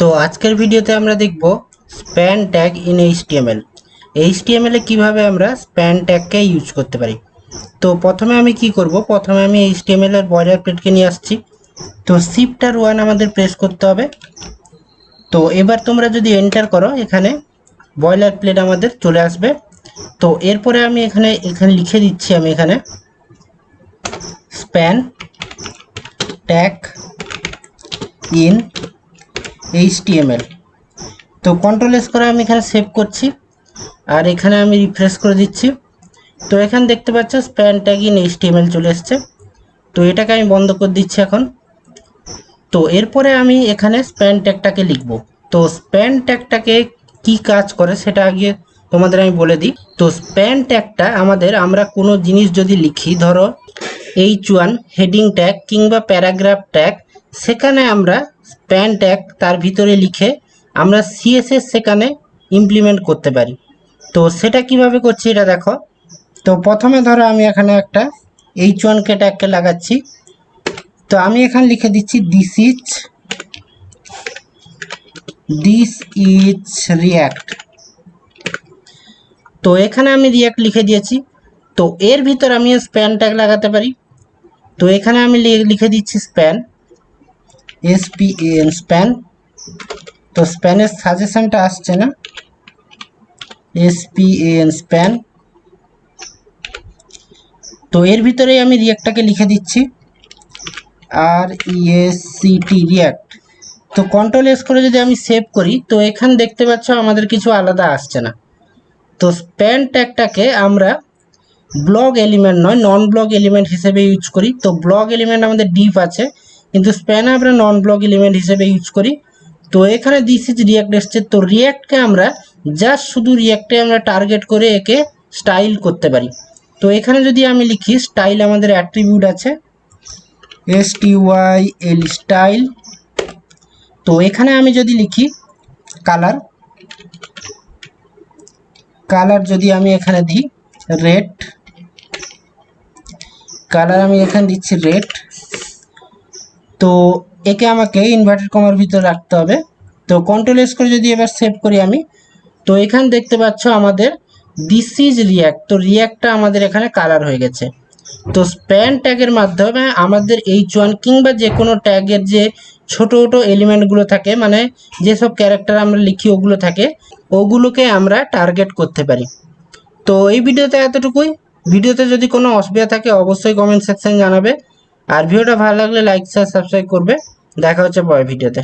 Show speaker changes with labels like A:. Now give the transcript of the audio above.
A: তো আজকের ভিডিওতে আমরা দেখব span tag in HTML. HTML এ কিভাবে আমরা স্প্যান ট্যাগকে ইউজ করতে পারি। তো প্রথমে আমি কি করব, প্রথমে আমি এইচটিএমএল এর বয়লার প্লেটকে নিয়ে আসছি। তো শিফট আর 1 আমাদের প্রেস করতে হবে। তো এবার তোমরা যদি এন্টার করো, এখানে বয়লার প্লেট আমাদের চলে আসবে। তো এরপরে আমি এখানে লিখে দিচ্ছি, আমি এখানে স্প্যান ট্যাগ ইন এইচটিএমএল। তো কন্ট্রোল এস করে আমি এখানে সেভ করছি, আর এখানে আমি রিফ্রেশ করে দিচ্ছি। তো এখানে দেখতে পাচ্ছ স্প্যান ট্যাগ ইন এইচটিএমএল চলে এসছে। তো এটাকে আমি বন্ধ করে দিচ্ছি এখন। তো এরপরে আমি এখানে স্প্যান ট্যাগটাকে লিখব। তো স্প্যান ট্যাগটাকে কি কাজ করে সেটা আগে তোমাদের আমি বলে দিই। তো স্প্যান ট্যাগটা আমরা কোনো জিনিস যদি লিখি, ধরো H1 হেডিং ট্যাগ কিংবা প্যারাগ্রাফ ট্যাগ, সেখানে আমরা স্প্যান ট্যাগ তার ভিতরে লিখে আমরা সিএসএস সেখানে ইমপ্লিমেন্ট করতে পারি। তো সেটা কিভাবে করছি এটা দেখো। তো প্রথমে ধরো আমি এখানে একটা H1 কে ট্যাগকে লাগাচ্ছি। তো আমি এখানে লিখে দিচ্ছি দিস ইজ রিয়াক্ট। তো এখানে আমি রিয়াক্ট লিখে দিয়েছি। তো এর ভিতর আমি স্প্যান ট্যাগ লাগাতে পারি। তো এখানে আমি লিখে দিচ্ছি স্প্যান, SPAN স্প্যান। তো স্প্যানের সাজেশনটা আসছে না, SPAN স্প্যান। তো এর ভিতরে আমি রিয়াক্টটাকে লিখে দিচ্ছি RESCT রিয়াক্ট। তো কন্ট্রোল এস করে যদি আমি সেভ করি, তো এখানে দেখতে পাচ্ছ আমাদের কিছু আলাদা আসছে না। তো স্প্যান ট্যাগটাকে আমরা ব্লক এলিমেন্ট নয়, নন ব্লক এলিমেন্ট হিসেবে ইউজ করি। তো ব্লক এলিমেন্ট আমাদের ডিপ আছে, কিন্তু স্প্যানে আমরা নন ব্লক এলিমেন্ট হিসেবে ইউজ করি। তো এখানে দিস ইজ রিয়াক্ট এসছে। তো রিয়াক্টকে আমরা জাস্ট শুধু রিয়াক্টে আমরা টার্গেট করে একে স্টাইল করতে পারি। তো এখানে যদি আমি লিখি স্টাইল, আমাদের অ্যাট্রিবিউট আছে STYL স্টাইল। তো এখানে আমি যদি লিখি কালার যদি আমি এখানে দিই রেড, কালার আমি এখানে দিচ্ছি রেড। তো একে আমাকে ইনভার্টেড কমার ভিতরে রাখতে হবে। তো কন্ট্রোল এস করে যদি এবার সেভ করি আমি, তো এখানে দেখতে পাচ্ছ আমাদের দিস ইজ রিয়াক্ট। তো রিয়াক্টটা আমাদের এখানে কালার হয়ে গেছে। তো স্প্যান ট্যাগের মাধ্যমে আমাদের H1 কিংবা যে কোনো ট্যাগের যে ছোট ছোট এলিমেন্টগুলো থাকে, মানে যেসব ক্যারেক্টার আমরা লিখি ওগুলো থাকে, ওগুলোকে আমরা টার্গেট করতে পারি। তো এই ভিডিওতে এতটুকুই। ভিডিওতে যদি কোনো অসুবিধা থাকে অবশ্যই কমেন্ট সেকশন জানাবে। আর ভিডিওটা ভালো লাগলে লাইক শেয়ার সাবস্ক্রাইব করবে। দেখা হচ্ছে পরের ভিডিওতে।